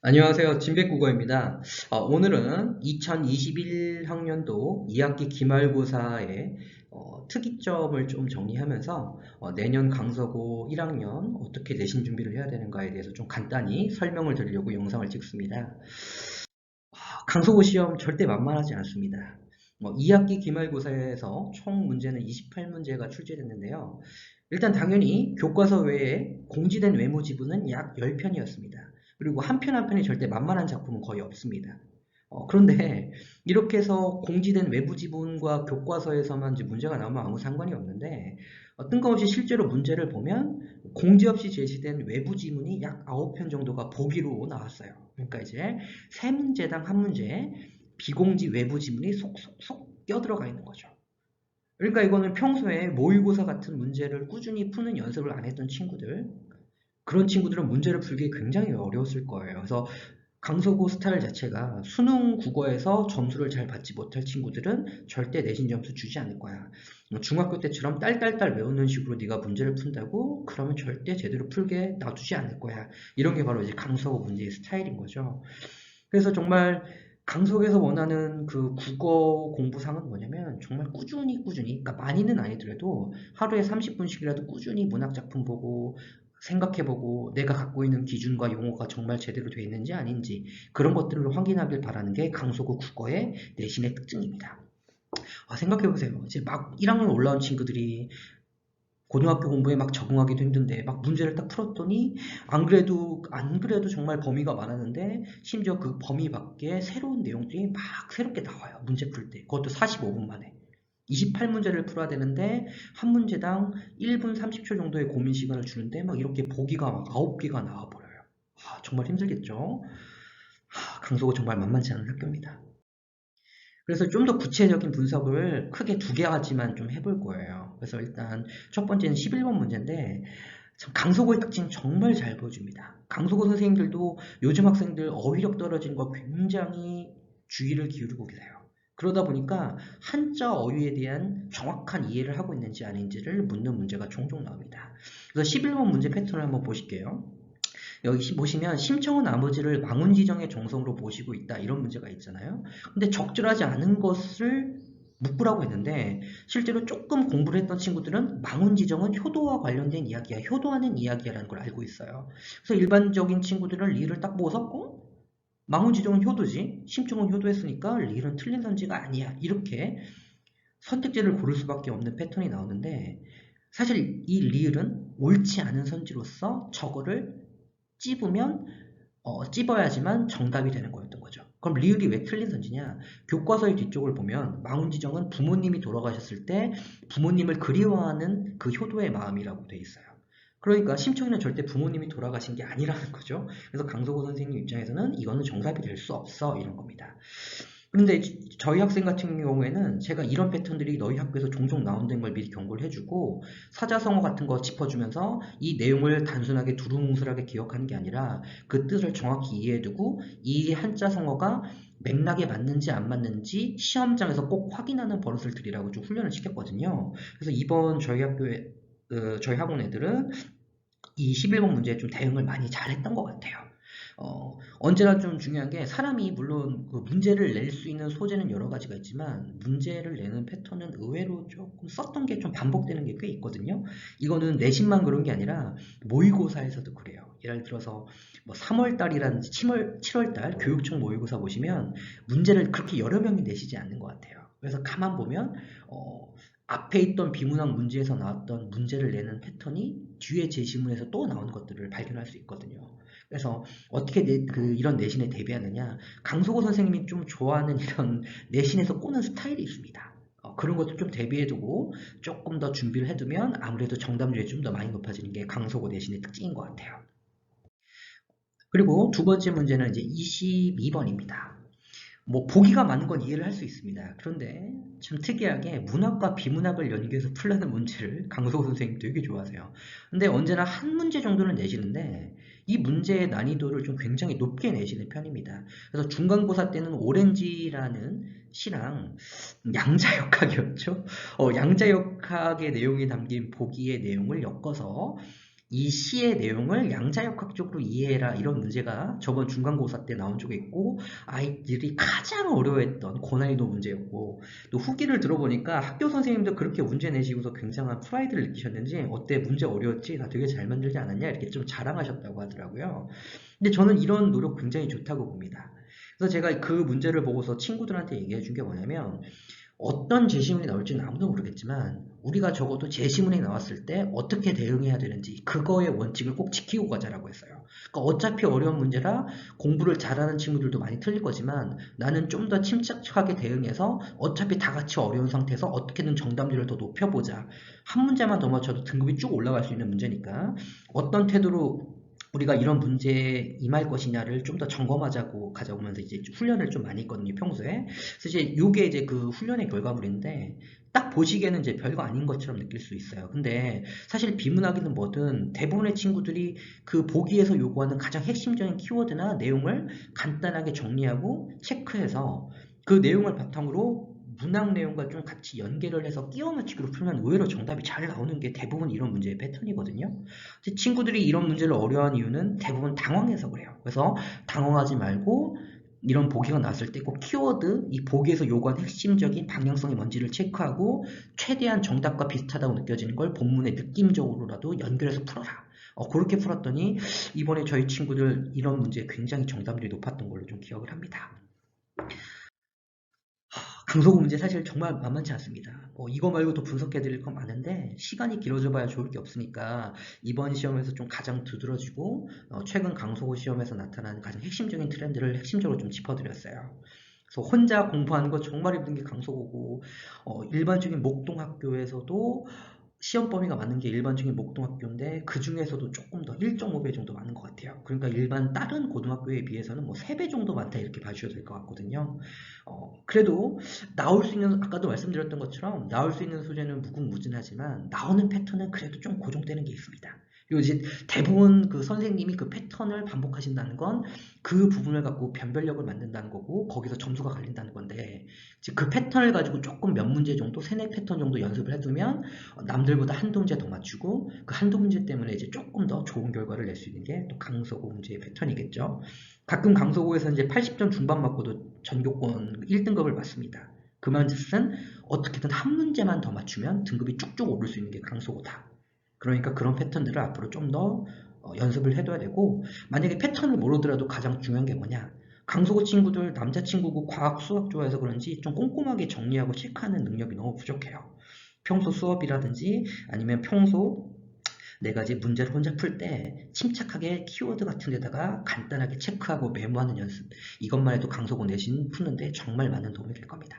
안녕하세요. 진백국어입니다. 오늘은 2021 학년도 2학기 기말고사의 특이점을 좀 정리하면서 내년 강서고 1학년 어떻게 내신 준비를 해야 되는가에 대해서 좀 간단히 설명을 드리려고 영상을 찍습니다. 강서고 시험 절대 만만하지 않습니다. 2학기 기말고사에서 총 문제는 28문제가 출제됐는데요. 일단 당연히 교과서 외에 공지된 외무 지문은 약 10편이었습니다. 그리고 한 편 한 편이 절대 만만한 작품은 거의 없습니다. 그런데 이렇게 해서 공지된 외부 지문과 교과서에서만 이제 문제가 나오면 아무 상관이 없는데 뜬금없이 실제로 문제를 보면 공지 없이 제시된 외부 지문이 약 9편 정도가 보기로 나왔어요. 그러니까 이제 세 문제당 한 문제에 비공지 외부 지문이 속속속 껴들어가 있는 거죠. 그러니까 이거는 평소에 모의고사 같은 문제를 꾸준히 푸는 연습을 안 했던 친구들, 그런 친구들은 문제를 풀기 굉장히 어려웠을 거예요. 그래서 강서구 스타일 자체가 수능 국어에서 점수를 잘 받지 못할 친구들은 절대 내신 점수 주지 않을 거야. 중학교 때처럼 딸딸딸 외우는 식으로 네가 문제를 푼다고? 그러면 절대 제대로 풀게 놔두지 않을 거야. 이런 게 바로 이제 강서구 문제의 스타일인 거죠. 그래서 정말 강석에서 원하는 그 국어 공부상은 뭐냐면 정말 꾸준히 그러니까 많이는 아니더라도 하루에 30분씩이라도 꾸준히 문학 작품 보고 생각해보고 내가 갖고 있는 기준과 용어가 정말 제대로 되어 있는지 아닌지 그런 것들을 확인하길 바라는 게 강서구 국어의 내신의 특징입니다. 생각해보세요. 이제 막 1학년 올라온 친구들이 고등학교 공부에 막 적응하기도 힘든데 막 문제를 딱 풀었더니 안 그래도 정말 범위가 많았는데 심지어 그 범위 밖에 새로운 내용들이 막 새롭게 나와요. 문제 풀 때. 그것도 45분 만에. 28문제를 풀어야 되는데 한 문제당 1분 30초 정도의 고민 시간을 주는데 막 이렇게 보기가 막 9개가 나와 버려요. 정말 힘들겠죠? 강서구 정말 만만치 않은 학교입니다. 그래서 좀 더 구체적인 분석을 크게 두 가지만 좀 해볼 거예요. 그래서 일단 첫 번째는 11번 문제인데 참 강서구의 특징 정말 잘 보여줍니다. 강서구 선생님들도 요즘 학생들 어휘력 떨어지는 거 굉장히 주의를 기울이고 계세요. 그러다 보니까 한자 어휘에 대한 정확한 이해를 하고 있는지 아닌지를 묻는 문제가 종종 나옵니다. 그래서 11번 문제 패턴을 한번 보실게요. 여기 보시면 심청은 아버지를 망운지정의 정성으로 모시고 있다 이런 문제가 있잖아요. 근데 적절하지 않은 것을 묵부라고 했는데 실제로 조금 공부를 했던 친구들은 망운지정은 효도와 관련된 이야기야, 효도하는 이야기야라는 걸 알고 있어요. 그래서 일반적인 친구들은 리을을 딱 보고서 망운지정은 효도지, 심청은 효도했으니까 리을은 틀린 선지가 아니야 이렇게 선택지를 고를 수밖에 없는 패턴이 나오는데 사실 이 리을은 옳지 않은 선지로서 저거를 찝으면 찝어야지만 정답이 되는 거였던 거죠. 그럼 리을이 왜 틀린 선지냐? 교과서의 뒤쪽을 보면 망운지정은 부모님이 돌아가셨을 때 부모님을 그리워하는 그 효도의 마음이라고 돼 있어요. 그러니까 심청이는 절대 부모님이 돌아가신 게 아니라는 거죠. 그래서 강서구 선생님 입장에서는 이거는 정답이 될 수 없어 이런 겁니다. 근데 저희 학생 같은 경우에는 제가 이런 패턴들이 너희 학교에서 종종 나온다는 걸 미리 경고를 해주고 사자성어 같은 거 짚어주면서 이 내용을 단순하게 두루뭉술하게 기억하는 게 아니라 그 뜻을 정확히 이해해두고 이 한자성어가 맥락에 맞는지 안 맞는지 시험장에서 꼭 확인하는 버릇을 들이라고 좀 훈련을 시켰거든요. 그래서 이번 저희 학교에 저희 학원 애들은 이 11번 문제에 좀 대응을 많이 잘했던 것 같아요. 언제나 좀 중요한 게 사람이 물론 그 문제를 낼 수 있는 소재는 여러 가지가 있지만 문제를 내는 패턴은 의외로 조금 썼던 게 좀 반복되는 게 꽤 있거든요. 이거는 내신만 그런 게 아니라 모의고사에서도 그래요. 예를 들어서 뭐 3월 달이라든지 7월 달 교육청 모의고사 보시면 문제를 그렇게 여러 명이 내시지 않는 것 같아요. 그래서 가만 보면 앞에 있던 비문학 문제에서 나왔던 문제를 내는 패턴이 뒤에 제시문에서 또 나오는 것들을 발견할 수 있거든요. 그래서 어떻게 이런 내신에 대비하느냐. 강석호 선생님이 좀 좋아하는 이런 내신에서 꼬는 스타일이 있습니다. 그런 것도 좀 대비해두고 조금 더 준비를 해두면 아무래도 정답률이 좀 더 많이 높아지는 게 강석호 내신의 특징인 것 같아요. 그리고 두 번째 문제는 이제 22번입니다. 뭐 보기가 많은 건 이해를 할 수 있습니다. 그런데 참 특이하게 문학과 비문학을 연계해서 풀라는 문제를 강석호 선생님 되게 좋아하세요. 근데 언제나 한 문제 정도는 내시는데 이 문제의 난이도를 좀 굉장히 높게 내시는 편입니다. 그래서 중간고사 때는 오렌지라는 시랑 양자역학이었죠. 양자역학의 내용이 담긴 보기의 내용을 엮어서 이 시의 내용을 양자역학적으로 이해해라 이런 문제가 저번 중간고사 때 나온 적이 있고 아이들이 가장 어려워했던 고난이도 문제였고 또 후기를 들어보니까 학교 선생님도 그렇게 문제 내시고서 굉장한 프라이드를 느끼셨는지 어때 문제 어려웠지? 나 되게 잘 만들지 않았냐? 이렇게 좀 자랑하셨다고 하더라고요. 근데 저는 이런 노력 굉장히 좋다고 봅니다. 그래서 제가 그 문제를 보고서 친구들한테 얘기해 준 게 뭐냐면 어떤 제시문이 나올지는 아무도 모르겠지만 우리가 적어도 제시문이 나왔을 때 어떻게 대응해야 되는지 그거의 원칙을 꼭 지키고 가자라고 했어요. 그러니까 어차피 어려운 문제라 공부를 잘하는 친구들도 많이 틀릴 거지만 나는 좀 더 침착하게 대응해서 어차피 다 같이 어려운 상태에서 어떻게든 정답률을 더 높여보자. 한 문제만 더 맞춰도 등급이 쭉 올라갈 수 있는 문제니까 어떤 태도로 우리가 이런 문제에 임할 것이냐를 좀 더 점검하자고 가져오면서 이제 훈련을 좀 많이 했거든요, 평소에. 그래서 이제 요게 이제 그 훈련의 결과물인데, 딱 보시기에는 이제 별거 아닌 것처럼 느낄 수 있어요. 근데 사실 비문학이든 뭐든 대부분의 친구들이 그 보기에서 요구하는 가장 핵심적인 키워드나 내용을 간단하게 정리하고 체크해서 그 내용을 바탕으로 문학 내용과 좀 같이 연계를 해서 끼워 맞추기로 풀면 의외로 정답이 잘 나오는 게 대부분 이런 문제의 패턴이거든요. 친구들이 이런 문제를 어려워하는 이유는 대부분 당황해서 그래요. 그래서 당황하지 말고 이런 보기가 나왔을 때 꼭 키워드, 이 보기에서 요구한 핵심적인 방향성이 뭔지를 체크하고 최대한 정답과 비슷하다고 느껴지는 걸 본문에 느낌적으로라도 연결해서 풀어라. 그렇게 풀었더니 이번에 저희 친구들 이런 문제 굉장히 정답률이 높았던 걸로 좀 기억을 합니다. 강서구 문제 사실 정말 만만치 않습니다. 이거 말고도 분석해 드릴 건 많은데 시간이 길어져 봐야 좋을 게 없으니까 이번 시험에서 좀 가장 두드러지고 최근 강서구 시험에서 나타난 가장 핵심적인 트렌드를 핵심적으로 좀 짚어드렸어요. 그래서 혼자 공부하는 거 정말 힘든 게 강서구고 일반적인 목동학교에서도 시험 범위가 많은 게 일반적인 목동학교인데 그 중에서도 조금 더 1.5배 정도 많은 것 같아요. 그러니까 일반 다른 고등학교에 비해서는 뭐 3배 정도 많다 이렇게 봐주셔도 될 것 같거든요. 그래도 나올 수 있는 아까도 말씀드렸던 것처럼 나올 수 있는 소재는 무궁무진하지만 나오는 패턴은 그래도 좀 고정되는 게 있습니다. 그리고 이제 대부분 그 선생님이 그 패턴을 반복하신다는 건 그 부분을 갖고 변별력을 만든다는 거고 거기서 점수가 갈린다는 건데 그 패턴을 가지고 조금 몇 문제 정도 세네 패턴 정도 연습을 해두면 남들보다 한두 문제 더 맞추고 그 한두 문제 때문에 이제 조금 더 좋은 결과를 낼 수 있는 게 또 강서구 문제의 패턴이겠죠. 가끔 강서구에서 이제 80점 중반 맞고도 전교권 1등급을 받습니다. 그 말은 어떻게든 한 문제만 더 맞추면 등급이 쭉쭉 오를 수 있는 게 강서구다. 그러니까 그런 패턴들을 앞으로 좀 더 연습을 해둬야 되고 만약에 패턴을 모르더라도 가장 중요한 게 뭐냐 강서구 친구들 남자친구고 과학 수학 좋아해서 그런지 좀 꼼꼼하게 정리하고 체크하는 능력이 너무 부족해요. 평소 수업이라든지 아니면 평소 내가 이제 문제를 혼자 풀 때 침착하게 키워드 같은 데다가 간단하게 체크하고 메모하는 연습 이것만 해도 강서구 내신 푸는데 정말 많은 도움이 될 겁니다.